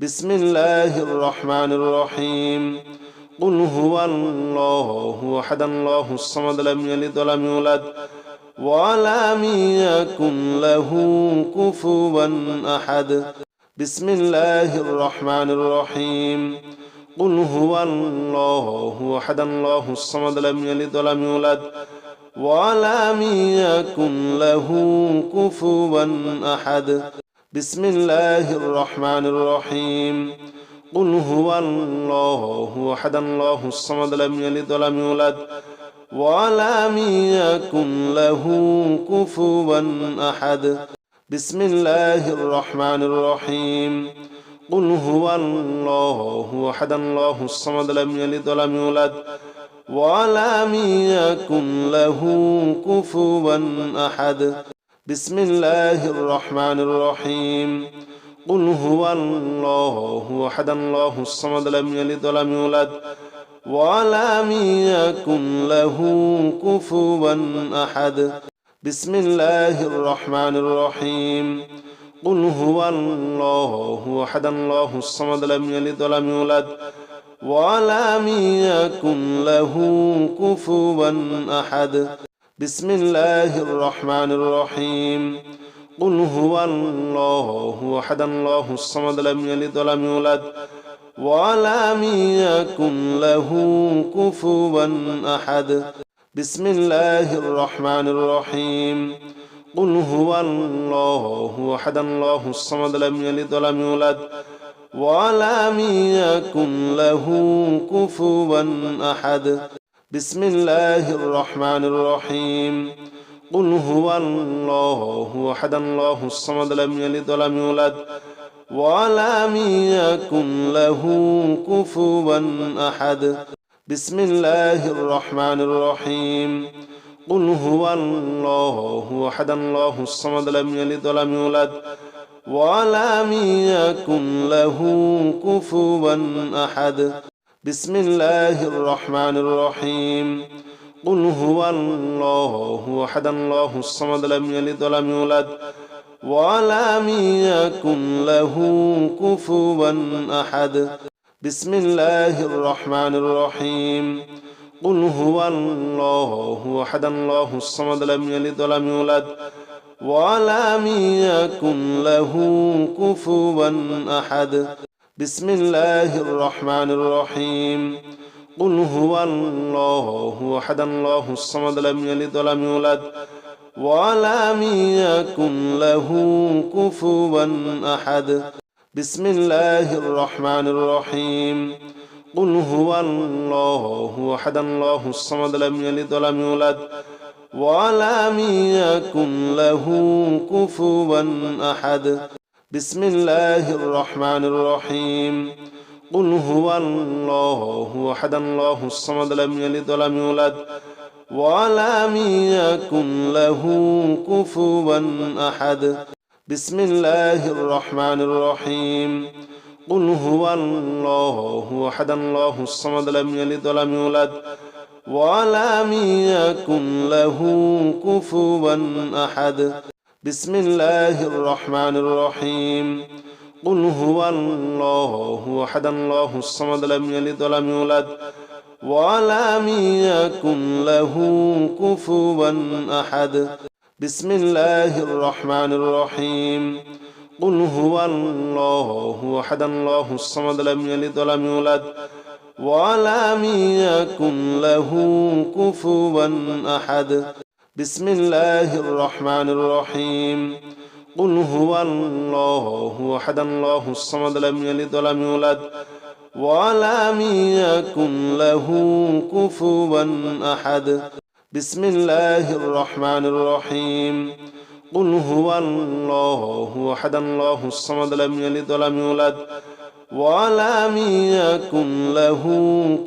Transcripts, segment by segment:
بسم الله الرحمن الرحيم قل هو الله أحد الله الصمد لم يلد ولم يولد ولم يكن له كفوا أحد بسم الله الرحمن الرحيم قل هو الله أحد الله الصمد لم يلد ولم يولد ولم يكن له كفوا أحد بسم الله الرحمن الرحيم قل هو الله أحد الله الصمد لم يلد ولم يولد ولم يكن له كفوا أحد بسم الله الرحمن الرحيم قل هو الله أحد الله الصمد لم يلد ولم يولد ولم يكن له كفوا أحد بسم الله الرحمن الرحيم قل هو الله أحد الله الصمد لم يلد ولم يولد ولم يكن له كفوا أحد بسم الله الرحمن الرحيم قل هو الله أحد الله الصمد لم يلد ولم يولد ولم يكن له كفوا أحد بسم الله الرحمن الرحيم قل هو الله أحد الله الصمد لم يلد ولم يولد ولم يكن له كفوا أحد بسم الله الرحمن الرحيم قل هو الله أحد الله الصمد لم يلد ولم يولد ولم يكن له كفوا أحد بسم الله الرحمن الرحيم قل هو الله أحد الله الصمد لم يلد ولم يولد ولم يكن له كفوا أحد بسم الله الرحمن الرحيم قل هو الله أحد الله الصمد لم يلد ولم يولد ولم يكن له كفوا أحد بسم الله الرحمن الرحيم قل هو الله أحد الله الصمد لم يلد ولم يولد ولم يكن له كفوا أحد بسم الله الرحمن الرحيم قل هو الله أحد الله الصمد لم يلد ولم يولد ولم يكن له كفوا أحد بسم الله الرحمن الرحيم قل هو الله أحد الله الصمد لم يلد ولم يولد ولم يكن له كفوا أحد بسم الله الرحمن الرحيم قل هو الله أحد الله الصمد لم يلد ولم يولد ولم يكن له كفوا أحد بسم الله الرحمن الرحيم قل هو الله أحد الله الصمد لم يلد ولم يولد ولم يكن له كفوا أحد بسم الله الرحمن الرحيم قل هو الله أحد الله الصمد لم يلد ولم يولد ولم يكن له كفوا أحد بسم الله الرحمن الرحيم قل هو الله أحد الله الصمد لم يلد ولم يولد ولم يكن له كفوا أحد بسم الله الرحمن الرحيم قل هو الله أحد الله الصمد لم يلد ولم يولد ولم يكن له كفوا أحد بسم الله الرحمن الرحيم قل هو الله أحد الله الصمد لم يلد ولم يولد ولم يكن له كفوا أحد بسم الله الرحمن الرحيم قل هو الله أحد الله الصمد لم يلد ولم يولد ولم يكن له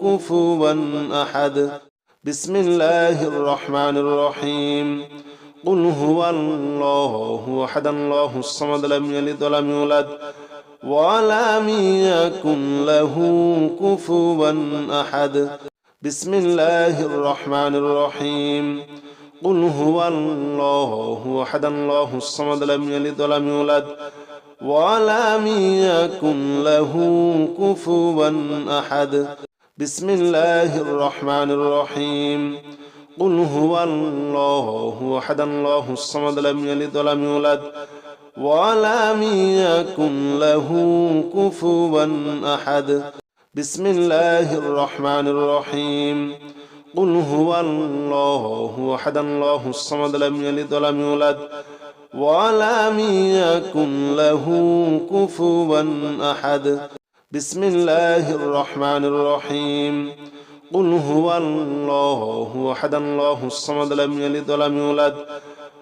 كفوا أحد بسم الله الرحمن الرحيم قل هو الله أحد الله الصمد لم يلد ولم يولد ولم يكن له كفوا أحد بسم الله الرحمن الرحيم قل هو الله أحد الله الصمد لم يلد ولم يولد ولم يكن له كفوا أحد بسم الله الرحمن الرحيم قل هو الله أحد الله الصمد لم يلد ولم يولد ولم يكن له كفوا أحد بسم الله الرحمن الرحيم قل هو الله أحد الله الصمد لم يلد ولم يولد ولم يكن له كفوا أحد بسم الله الرحمن الرحيم قل هو الله أحد الله الصمد لم يلد ولم يولد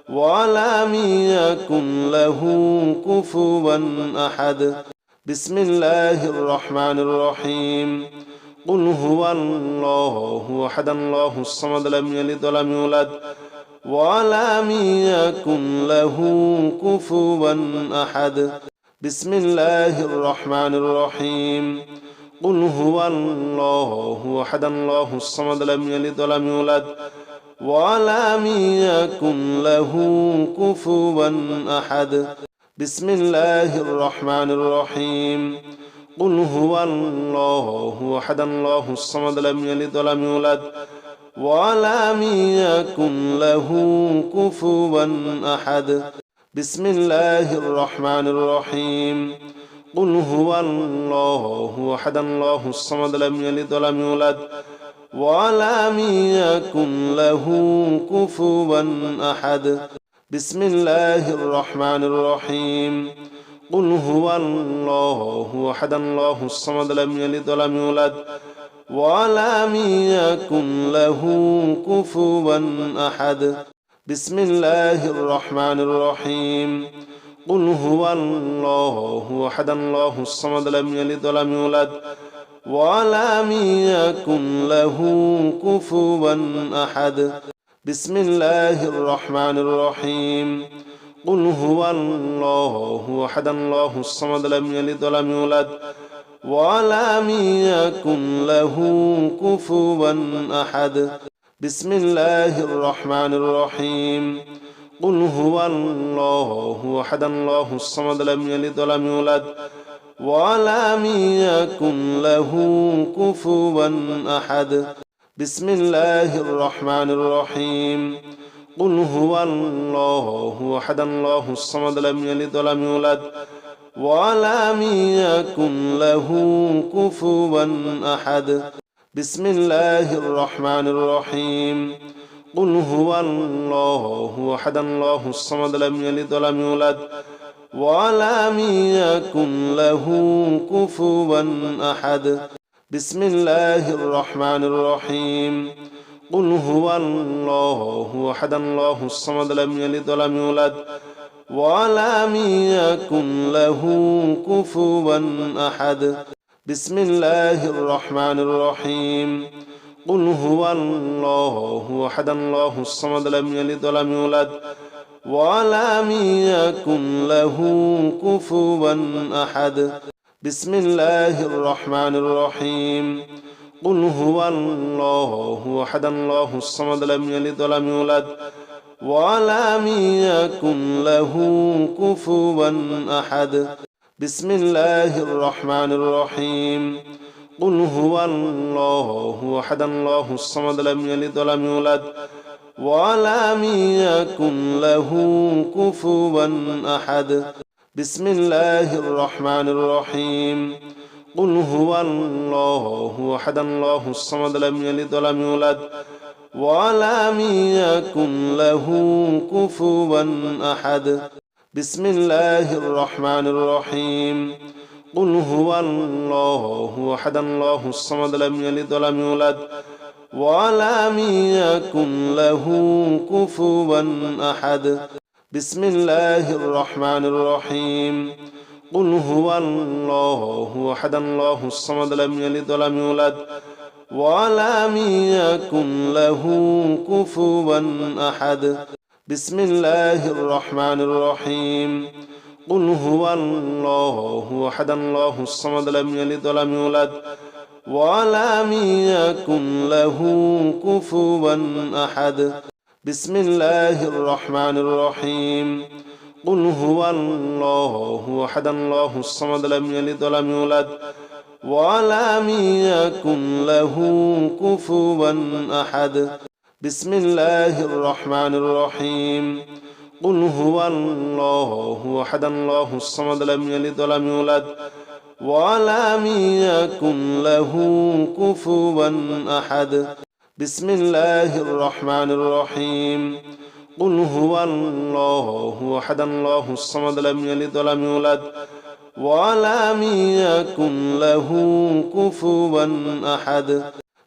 ولم يكن له كفوا أحد بسم الله الرحمن الرحيم قل هو الله أحد الله الصمد لم يلد ولم يولد ولم يكن له كفوا أحد بسم الله الرحمن الرحيم قل هو الله أحد الله الصمد لم يلد ولم يولد ولم يكن له كفوا أحد بسم الله الرحمن الرحيم قل هو الله أحد الله الصمد لم يلد ولم يولد ولم يكن له كفوا أحد بسم الله الرحمن الرحيم قل هو الله أحد الله الصمد لم يلد ولم يولد ولم يكن له كفوا أحد بسم الله الرحمن الرحيم قل هو الله أحد الله الصمد لم يلد ولم يولد ولم يكن له كفوا أحد بسم الله الرحمن الرحيم قل هو الله أحد الله الصمد لم يلد ولم يولد ولم يكن له كفوا أحد بسم الله الرحمن الرحيم قل هو الله أحد الله الصمد لم يلد ولم يولد ولم يكن له كفوا أحد بسم الله الرحمن الرحيم قل هو الله أحد الله الصمد لم يلد ولم يولد ولم يكن له كفوا أحد بسم الله الرحمن الرحيم قل هو الله أحد الله الصمد لم يلد ولم يولد ولم يكن له كفوا أحد بسم الله الرحمن الرحيم قل هو الله أحد الله الصمد لم يلد ولم يولد ولم يكن له كفوا أحد بسم الله الرحمن الرحيم قل هو الله أحد الله الصمد لم يلد ولم يولد ولم يكن له كفوا أحد بسم الله الرحمن الرحيم قل هو الله أحد الله الصمد لم يلد ولم يولد ولم يكن له كفوا أحد بسم الله الرحمن الرحيم قل هو الله أحد الله الصمد لم يلد ولم يولد ولم يكن له كفوا أحد بسم الله الرحمن الرحيم قل هو الله أحد الله الصمد لم يلد ولم يولد ولم يكن له كفوا أحد بسم الله الرحمن الرحيم قل هو الله أحد الله الصمد لم يلد ولم يولد ولم يكن له كفوا أحد بسم الله الرحمن الرحيم قل هو الله أحد الله الصمد لم يلد ولم يولد ولم يكن له كفوا أحد بسم الله الرحمن الرحيم قل هو الله أحد الله الصمد لم يلد ولم يولد ولم يكن له كفوا أحد بسم الله الرحمن الرحيم قل هو الله أحد الله الصمد لم يلد ولم يولد ولم يكن له كفوا أحد بسم الله الرحمن الرحيم قل هو الله أحد الله الصمد لم يلد ولم يولد ولم يكن له كفوا أحد بسم الله الرحمن الرحيم قل هو الله أحد الله الصمد لم يلد ولم يولد ولم يكن له كفوا أحد بسم الله الرحمن الرحيم قل هو الله أحد الله الصمد لم يلد ولم يولد ولم يكن له كفوا أحد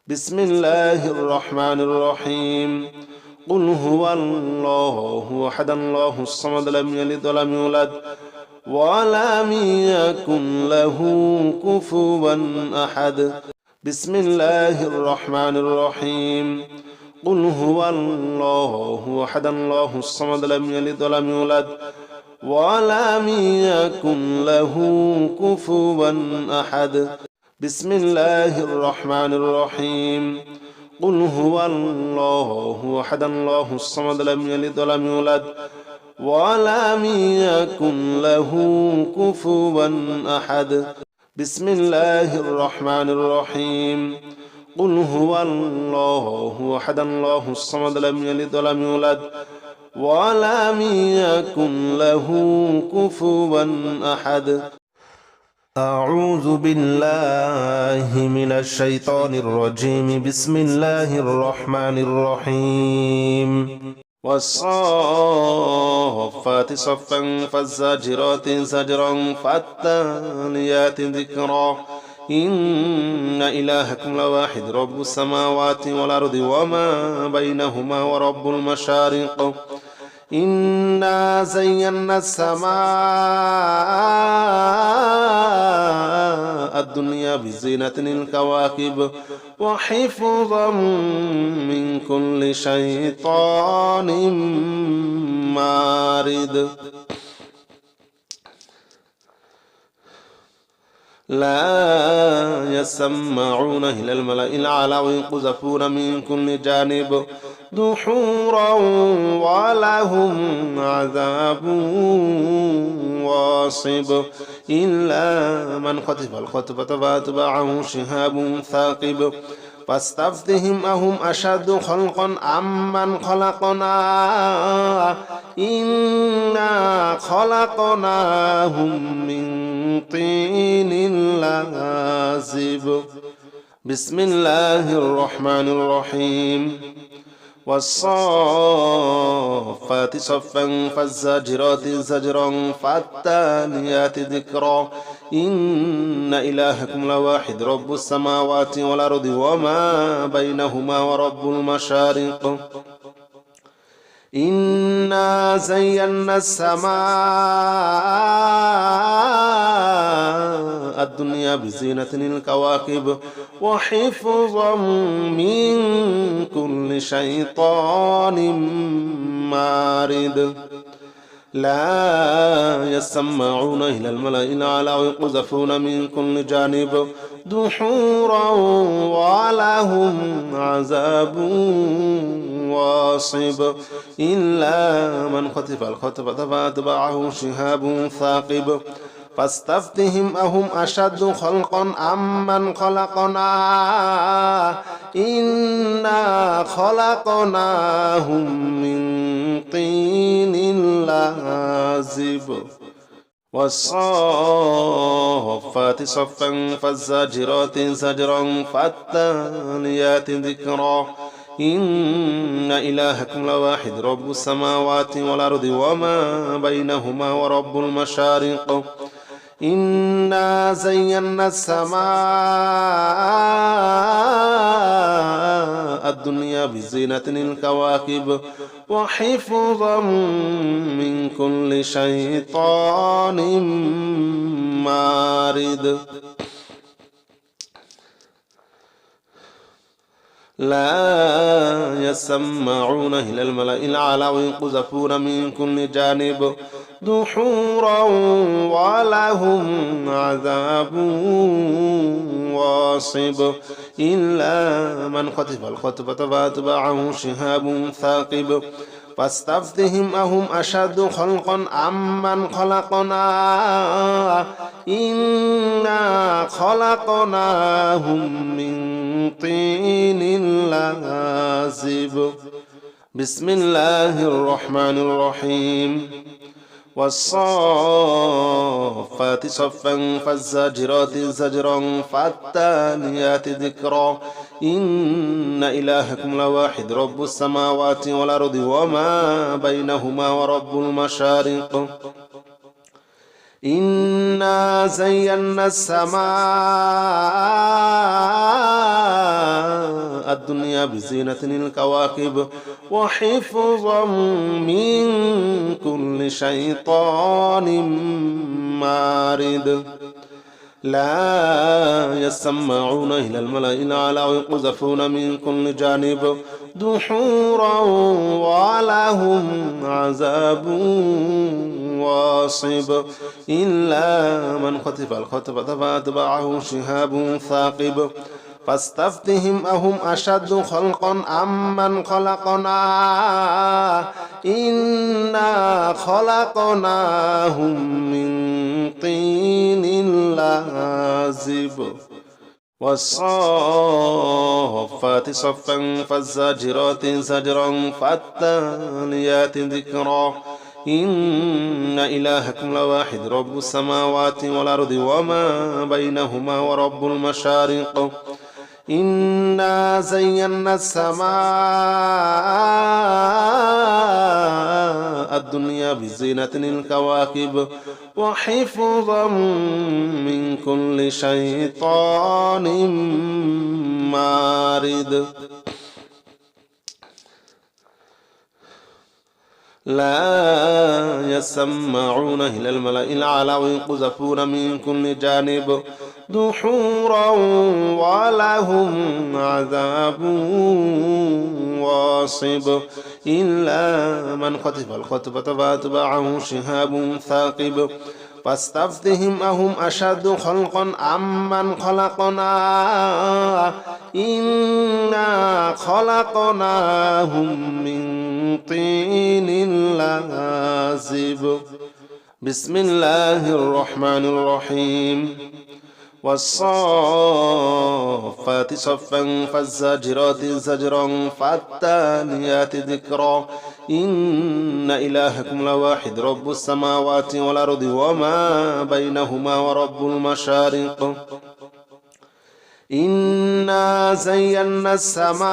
بسم الله الرحمن الرحيم قل هو الله أحد الله الصمد لم يلد ولم يولد ولم يكن له كفوا أحد بسم الله الرحمن الرحيم قل هو الله أحد الله الصمد لم يلد ولم يولد ولم يكن له كفوا أحد بسم الله الرحمن الرحيم قل هو الله أحد الله الصمد لم يلد ولم يولد ولم يكن له كفوا أحد بسم الله الرحمن الرحيم قل هو الله أحد الله الصمد لم يلد ولم يولد ولم يكن له كفوا أحد أعوذ بالله من الشيطان الرجيم بسم الله الرحمن الرحيم والصافات صفا فالزاجرات زجرا فالتاليات ذكرا إن إلهكم لواحد رب السماوات والأرض وما بينهما ورب المشارق إنا زينا السماء الدنيا بزينة الكواكب وحفظا من كل شيطان مارد لا يسمعون إلى الملأ الأعلى ويقذفون من كل جانب دحورا ولهم عذاب واصب إلا من خطف الخطفة فأتبعه شهاب ثاقب فاستفتهم أهم أشد خلقا عمن خلقنا إنا خلقناهم من طين لازب بسم الله الرحمن الرحيم والصافات صفا فالزاجرات زجرا فالتاليات ذكرا إن إلهكم لواحد رب السماوات والأرض وما بينهما ورب المشارق إنا زينا السماء الدنيا بزينة الكواكب وحفظا من كل شيطان مارد لا يسمعون إلى الملأ الأعلى ويقذفون من كل جانب دحورا ولهم عذاب واصب إلا من خطف الخطفة فأتبعه شهاب ثاقب فاستفتهم أهم أشد خلقا عمن خلقنا إنا خلقناهم من طين لازب والصافات صفا فالزاجرات زجرا فالتاليات ذكرا إن إلهكم لواحد رب السماوات والأرض وما بينهما ورب المشارق إنا زينا السماء الدنيا بزينة الكواكب وحفظا من كل شيطان مارد لا يسمعون إلى الملأ الأعلى ويقذفون من كل جانب دحورا ولهم عذاب واصب إلا من خطف الخطفة فأتبعه شهاب ثاقب فاستفتهم أهم أشد خلقا أم من خلقنا إنا خلقناهم من طين لازب بسم الله الرحمن الرحيم والصافات صفا فالزاجرات زجرا فالتاليات ذكرا إن إلهكم لواحد رب السماوات والأرض وما بينهما ورب المشارق إنا زينا السماء الدنيا بزينة الكواكب وحفظا من كل شيطان مارد لا يسمعون إلى الملأ الأعلى ويقذفون من كل جانب دحورا ولهم عذاب واصب إلا من خطف الخطفة فأتبعه شهاب ثاقب فاستفتهم أهم أشد خلقا أم من خلقنا إنا خلقناهم من طين لازب والصافات صفا فالزاجرات زجرا فالتاليات ذكرا إن إلهكم لواحد رب السماوات والأرض وما بينهما ورب المشارق إنا زينا السماء الدنيا بزينة الكواكب وحفظا من كل شيطان مارد لا يسمعون إلى الملأ الأعلى ويقذفون من كل جانب دحورا ولهم عذاب واصب إلا من خطف الخطفة فأتبعه شهاب ثاقب فاستفتهم أهم أشد خلقا أم من خلقنا إنا خلقناهم من طين لازب بسم الله الرحمن الرحيم والصافات صفا فالزاجرات زجرا فالتاليات ذكرا إن إلهكم لواحد رب السماوات والأرض وما بينهما ورب المشارق إنا زينا السماء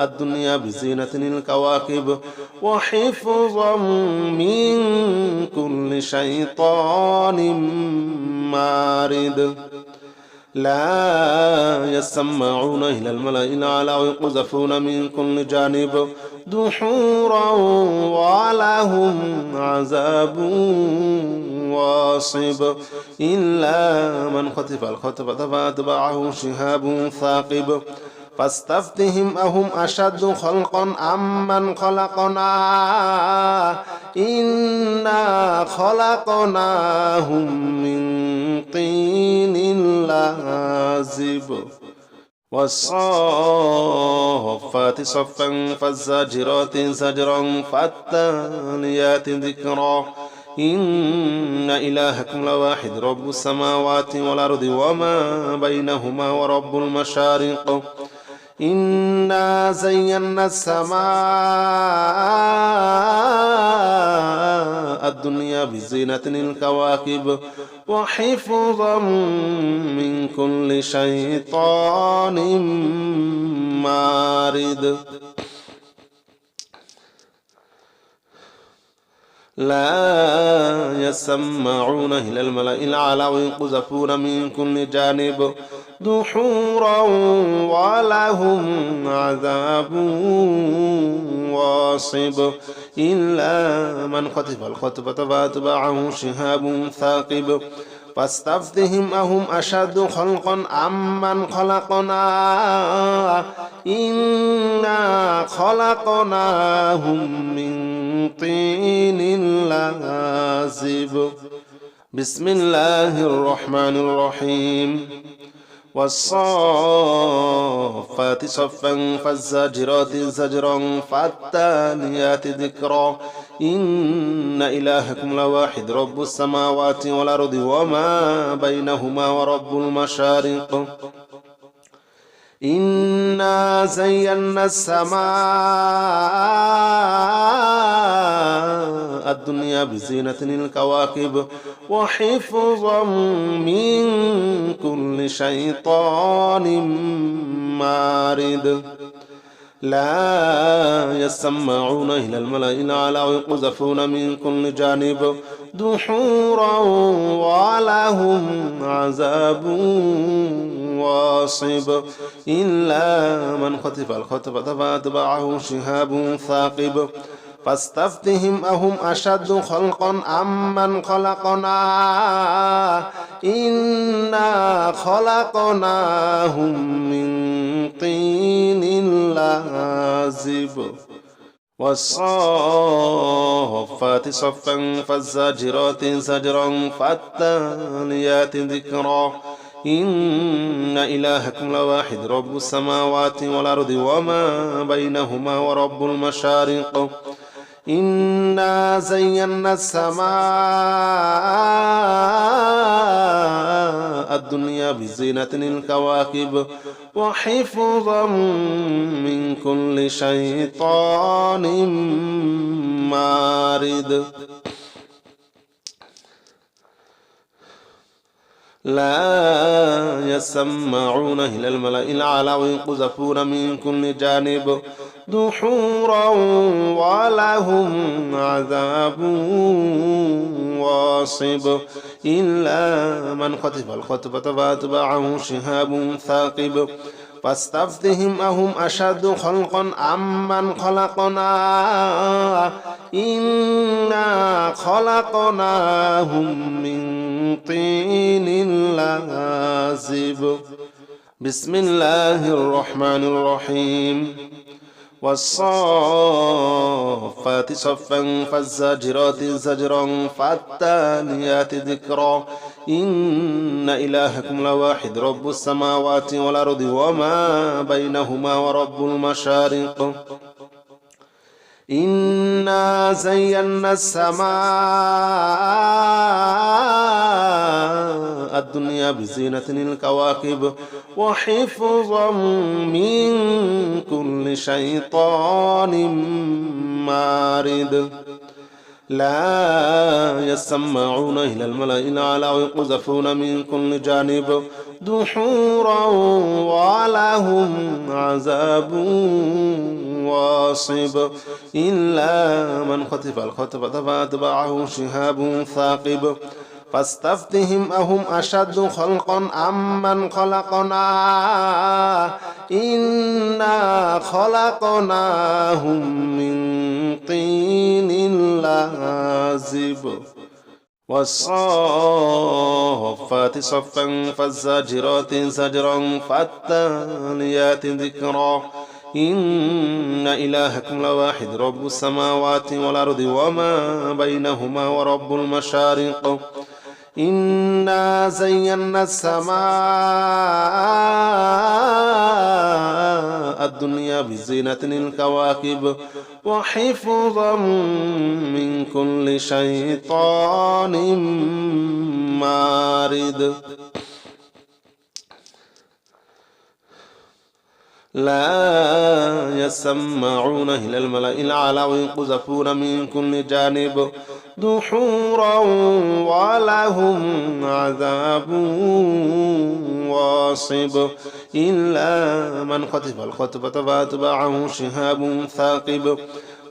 الدنيا بزينة الكواكب وحفظا من كل شيطان مارد لا يسمعون إلى الملأ الأعلى ويقذفون من كل جانب دحورا ولهم عذاب واصب إلا من خطف الخطفة فأتبعه شهاب ثاقب فاستفتهم أهم أشد خلقا أم من خلقنا إنا خلقناهم من طين لازب والصافات صفا فالزاجرات زجرا فالتاليات ذكرا إن إلهكم لواحد رب السماوات والأرض وما بينهما ورب المشارق إنا زينا السماء الدنيا بزينة الكواكب وحفظا من كل شيطان مارد لا يسمعون إلى الملأ الأعلى ويقذفون من كل جانب دحورا ولهم عذاب واصب إلا من خطف الخطفة فأتبعه شهاب ثاقب فاستفتهم أهم أشد خلقا أم من خلقنا إنا خلقناهم من طين لازب بسم الله الرحمن الرحيم والصافات صفا فالزاجرات زجرا فالتاليات ذكرا إن إلهكم لواحد رب السماوات والأرض وما بينهما ورب المشارق إنا زينا السماء الدنيا بزينة الكواكب وحفظا من كل شيطان مارد لا يسمعون إلى الملأ الأعلى ويقذفون من كل جانب دحورا ولهم عذاب واصب إلا من خطف الخطفة فأتبعه شهاب ثاقب فاستفتهم أهم أشد خلقا أم من خلقنا إنا خلقناهم من طين لازب والصافات صفا فالزاجرات زجرا فالتاليات ذكرا إن إلهكم لواحد رب السماوات والأرض وما بينهما ورب المشارق إنا زينا السماء الدنيا بزينة الكواكب وحفظا من كل شيطان مارد لا يسمعون إلى الملأ الأعلى ويقذفون من كل جانب دحورا ولهم عذاب واصب إلا من خطف الخطفة فأتبعه شهاب ثاقب فاستفتهم أهم أشد خلقا أم من خلقنا إنا خلقناهم من طين لازب بسم الله الرحمن الرحيم والصافات صفا فالزاجرات زجرا فالتاليات ذكرا إن إلهكم لواحد رب السماوات والأرض وما بينهما ورب المشارق إنا زينا السماء الدنيا بزينة الكواكب وحفظا من كل شيطان مارد لا يسمعون إلى الملأ الأعلى ويقذفون من كل جانب دحورا ولهم عذاب واصب إلا من خطف الخطفة فأتبعه شهاب ثاقب فاستفتهم أهم أشد خلقا أم من خلقنا إنا خلقناهم من طين لازب والصافات صفا فالزاجرات زجرا فالتاليات ذكرا إن إلهكم لواحد رب السماوات والأرض وما بينهما ورب المشارق إنا زينا السماء الدنيا بزينة الكواكب وحفظا من كل شيطان مارد لا يسمعون إلى الملأ الأعلى ويقذفون من كل جانب دحورا ولهم عذاب واصب إلا من خطف الخطفة فأتبعه شهاب ثاقب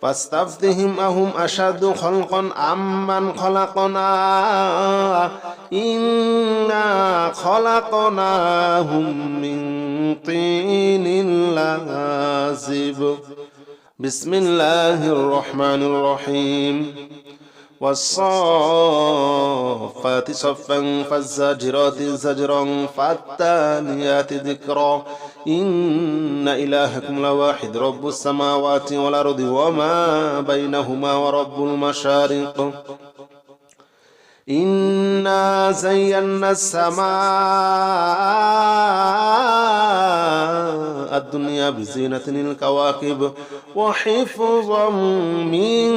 فاستفتهم أهم أشد خلقا أم من خلقنا إنا خلقناهم من طين لازب بسم الله الرحمن الرحيم والصافات صفا فالزاجرات زجرا فالتاليات ذكرا إن إلهكم لواحد رب السماوات والأرض وما بينهما ورب المشارق إنا زينا السماء الدنيا بزينة الكواكب وحفظا من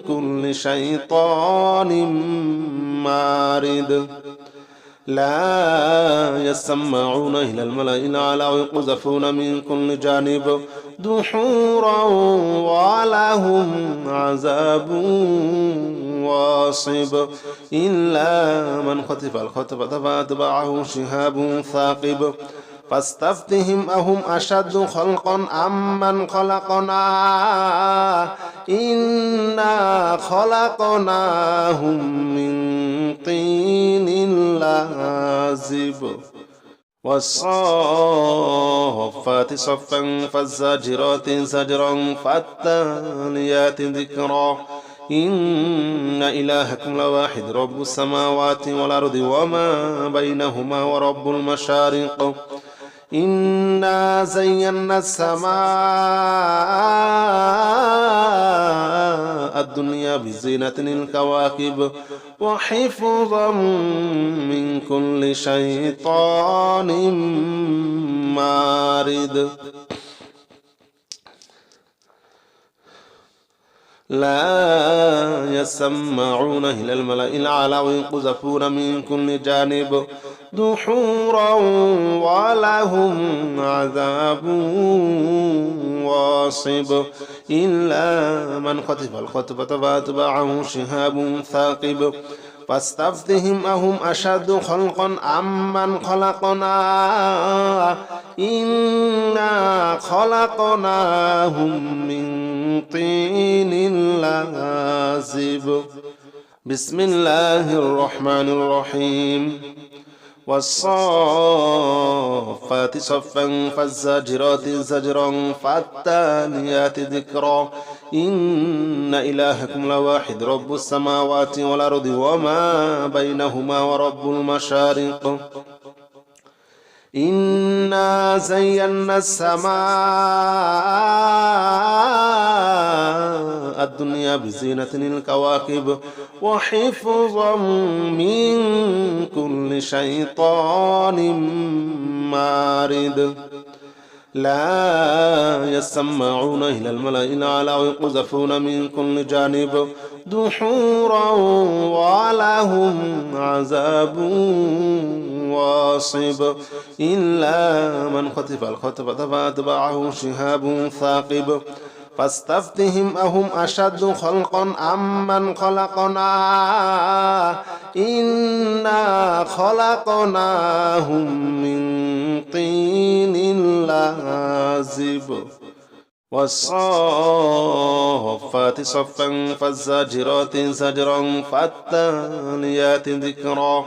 كل شيطان مارد لا يسمعون إلى الملأ الأعلى ويقذفون من كل جانب دحورا ولهم عذاب واصب إلا من خطف الخطفة فأتبعه شهاب ثاقب فاستفتهم أهم أشد خلقا أم من خلقنا إنا خلقناهم من طين لازب والصافات صفا فالزاجرات زجرا فالتاليات ذكرا إن إلهكم لواحد رب السماوات والأرض وما بينهما ورب المشارق إنا زينا السماء الدنيا بزينة الكواكب وحفظا من كل شيطان مارد لا يسمعون إلى الملأ الأعلى ويقذفون من كل جانب دحورا ولهم عذاب واصب إلا من خطف الخطفة فأتبعه شهاب ثاقب فاستفتهم أهم أشد خلقا أم من خلقنا إنا خلقناهم من طين لازب بسم الله الرحمن الرحيم والصافات صفا فالزاجرات زجرا فالتاليات ذكرا إن إلهكم لواحد رب السماوات والأرض وما بينهما ورب المشارق إنا زينا السماء الدنيا بزينة الكواكب وحفظا من كل شيطان مارد لا يسمعون إلى الملأ الأعلى ويقذفون من كل جانب دحورا ولهم عذاب واصب إلا من خطف الخطفة فأتبعه شهاب ثاقب فاستفتهم أهم أشد خلقا أم من خلقنا إنا خلقناهم من طين لازب والصافات صفا فالزاجرات زجرا فالتاليات ذكرا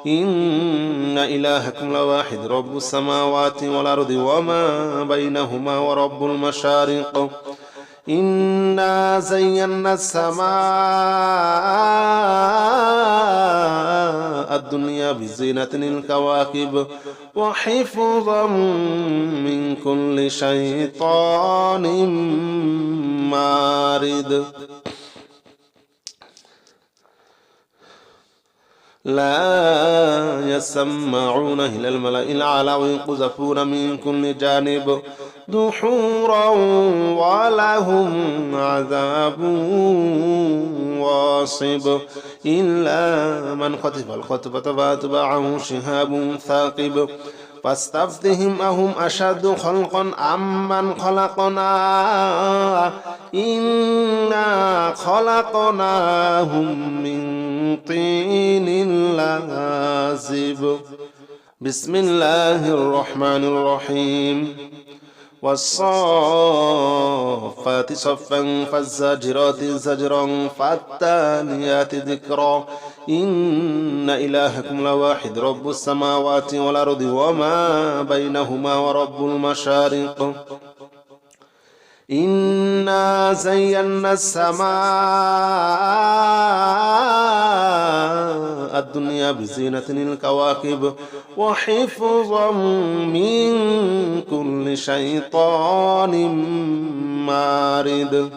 إن إلهكم لواحد رب السماوات والأرض وما بينهما ورب المشارق إنا زينا السماء الدنيا بزينة الكواكب وحفظا من كل شيطان مارد لا يسمعون إلى الملأ الأعلى ويقذفون من كل جانب دحورا ولهم عذاب واصب إلا من خطف الخطفة فأتبعه شهاب ثاقب فاستفتهم أهم أشد خلقا أم من خلقنا إنا خلقناهم من طين لازب بسم الله الرحمن الرحيم والصافات صفا فالزاجرات زجرا فالتاليات ذكرا إن إلهكم لواحد رب السماوات والأرض وما بينهما ورب المشارق إنا زينا السماء الدنيا بزينة الكواكب وحفظا من كل شيطان مارد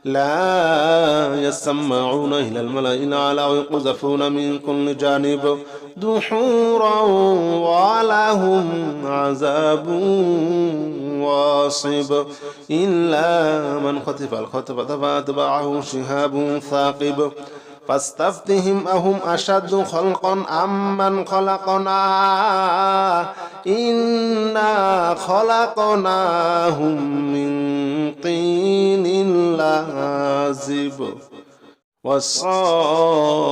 لا يسمعون إلى الملأ الأعلى ويقذفون من كل جانب دحورا ولهم عذاب واصب إلا من خطف الخطفة فأتبعه شهاب ثاقب فاستفتهم أهم أشد خلقا أم من خلقنا إنا خلقناهم من طين لازب والصافات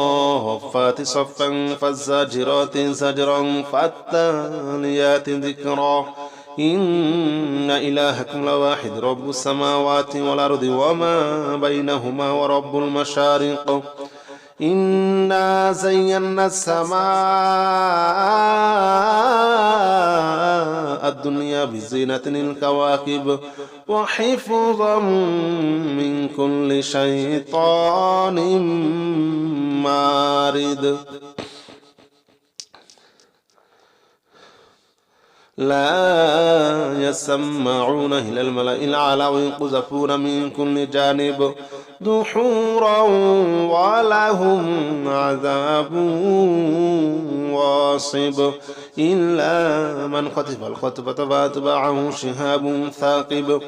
صفا فالزاجرات زجرا فالتاليات ذكرا إن إلهكم لواحد رب السماوات والأرض وما بينهما ورب المشارق إنا زينا السماء الدنيا بزينة الكواكب وحفظا من كل شيطان مارد لا يسمعون إلى الملأ الأعلى ويقذفون من كل جانب دحورا ولهم عذاب واصب إلا من خطف الخطفة فأتبعه شهاب ثاقب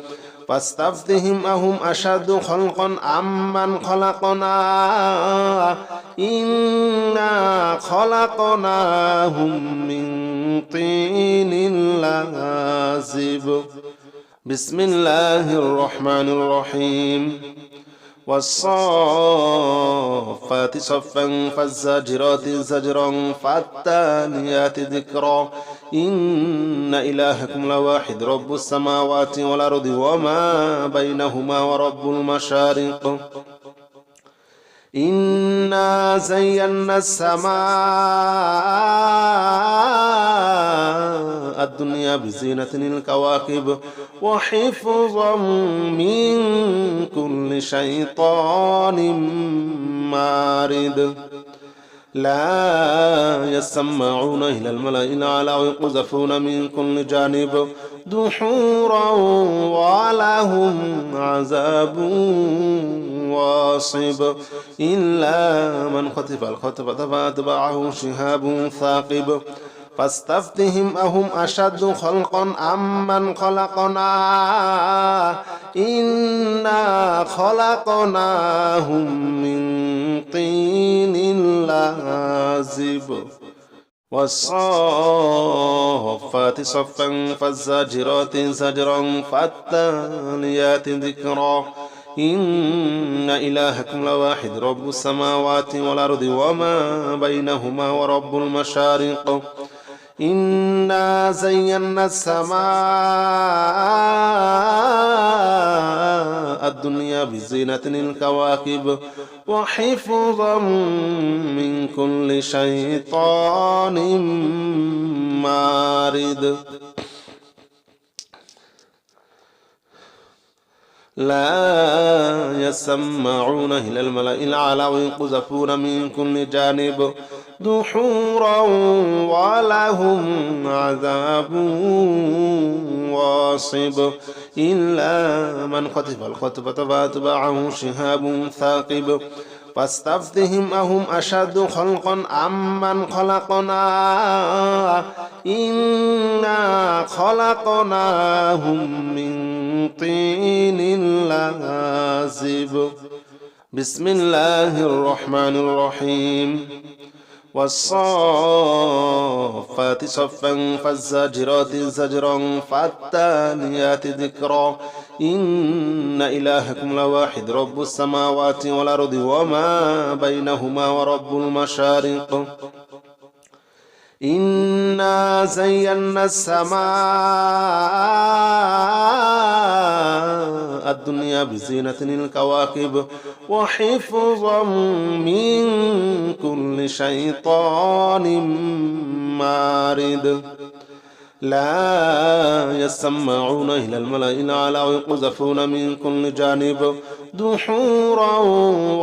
فاستفتهم أهم أشد خلقا أم من خلقنا إنا خلقناهم من طين لازب بسم الله الرحمن الرحيم والصافات صفا فالزاجرات زجرا فالتاليات ذكرا إن إلهكم لواحد رب السماوات والأرض وما بينهما ورب المشارق إنا زينا السماء الدنيا بزينة الكواكب وحفظا من كل شيطان مارد لا يسمعون إلى الملأ الأعلى ويقذفون من كل جانب دحورا ولهم عذاب واصب إلا من خطف الخطفة فأتبعه شهاب ثاقب فاستفتهم أهم أشد خلقا أم من خلقنا إنا خلقناهم من طين لازب والصافات صفا فالزاجرات زجرا فالتاليات ذكرا إن إلهكم لواحد رب السماوات والأرض وما بينهما ورب المشارق إنا زينا السماء الدنيا بزينة الكواكب وحفظا من كل شيطان مارد لا يسمعون إلى الملأ الأعلى ويقذفون من كل جانب دحورا ولهم عذاب واصب إلا من خطف الخطفة فأتبعه شهاب ثاقب فاستفتهم أهم أشد خلقا أم من خلقنا إنا خلقناهم من طين لازب بسم الله الرحمن الرحيم والصافات صفا فالزاجرات زجرا فالتاليات ذكرا إن إلهكم لواحد رب السماوات والأرض وما بينهما ورب المشارق إنا زينا السماء الدنيا بزينة الكواكب وحفظا من كل شيطان مارد لا يسمعون إلى الملأ الأعلى ويقذفون من كل جانب دحورا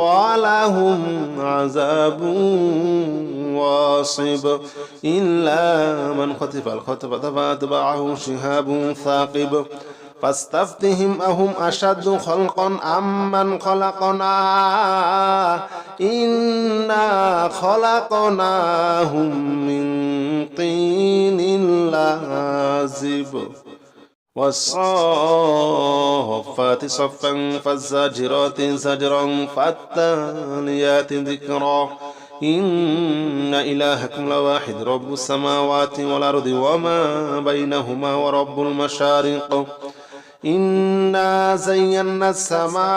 ولهم عذاب واصب إلا من خطف الخطفة فأتبعه شهاب ثاقب فاستفتهم أهم أشد خلقا أم من خلقنا إنا خلقناهم من طين لازب والصافات صفا فالزاجرات زجرا فالتاليات ذكرا إن إلهكم لواحد رب السماوات والأرض وما بينهما ورب المشارق إنا زينا السماء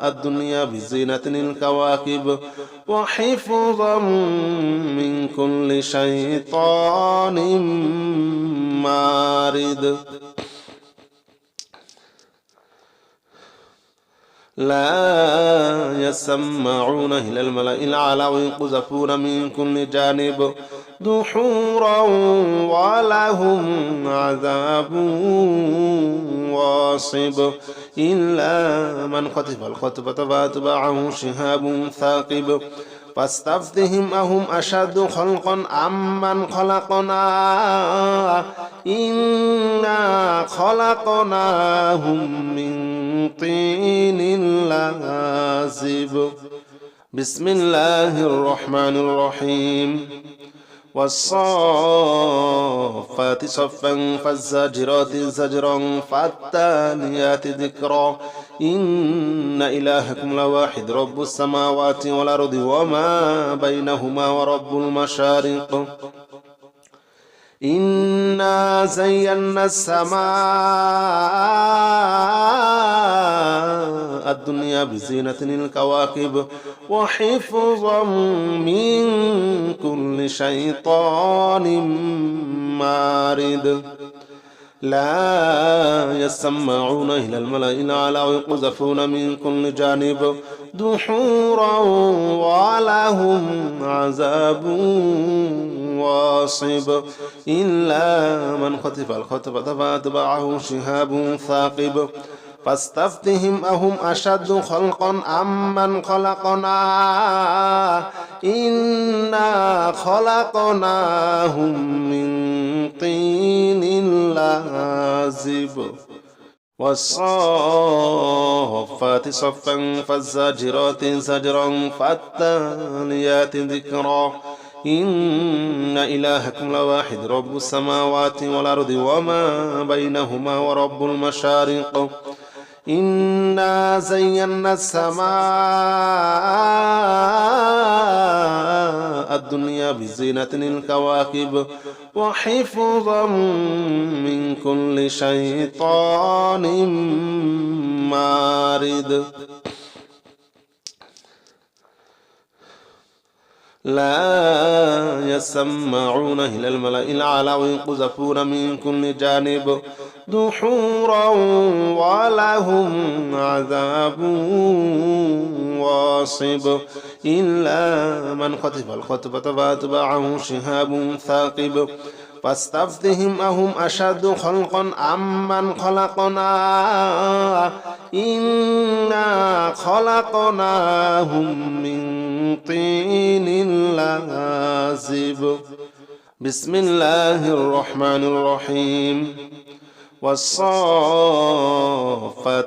الدنيا بزينة الكواكب وحفظا من كل شيطان مارد لا يسمعون إلى الملأ الأعلى ويقذفون من كل جانب دحورا ولهم عذاب واصب إلا من خطف الخطفة فأتبعه شهاب ثاقب فاستفتهم أهم أشد خلقا أم من خلقنا إنا خلقناهم من طين لازب بسم الله الرحمن الرحيم والصافات صفا فالزاجرات زجرا فالتاليات ذكرا إن إلهكم لواحد رب السماوات والأرض وما بينهما ورب المشارق إنا زينا السماء الدنيا بزينة الكواكب وحفظا من كل شيطان مارد لا يسمعون إلى الملأ الأعلى ويقذفون من كل جانب دحورا ولهم عذاب واصب إلا من خطف الخطفة فأتبعه شهاب ثاقب فاستفتهم أهم أشد خلقا أم من خلقنا إنا خلقناهم من طين لازب والصافات صفا فالزاجرات زجرا فالتاليات ذكرا إن إلهكم لواحد رب السماوات والأرض وما بينهما ورب المشارق إنا زينا السماء الدنيا بزينة الكواكب وحفظا من كل شيطان مارد لا يسمعون إلى الملأ الأعلى ويقذفون من كل جانب دحورا ولهم عذاب واصب إلا من خطف الخطفة فأتبعه شهاب ثاقب فاستفتهم أهم أشد خلقا أم من خلقنا إنا خلقناهم من طين لازب بسم الله الرحمن الرحيم والصافات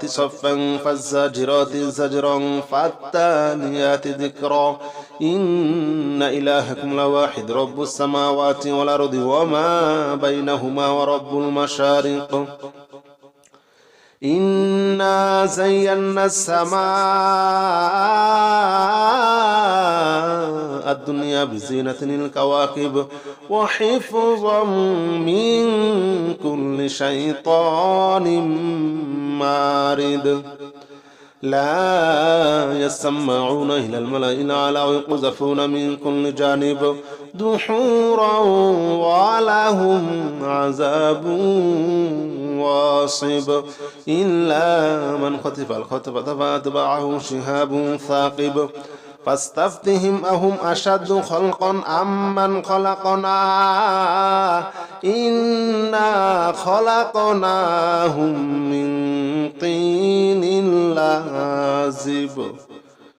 صفا فالزاجرات زجرا فالتاليات ذكرا إن إلهكم لواحد رب السماوات والأرض وما بينهما ورب المشارق إنا زينا السماء الدنيا بزينة الكواكب وحفظا من كل شيطان مارد لا يسمعون إلى الملأ الأعلى ويقذفون من كل جانب دحورا ولهم عذاب واصب إلا من خطف الخطفة فأتبعه شهاب ثاقب فاستفتهم أهم أشد خلقا أم من خلقنا إنا خلقناهم من طين لازب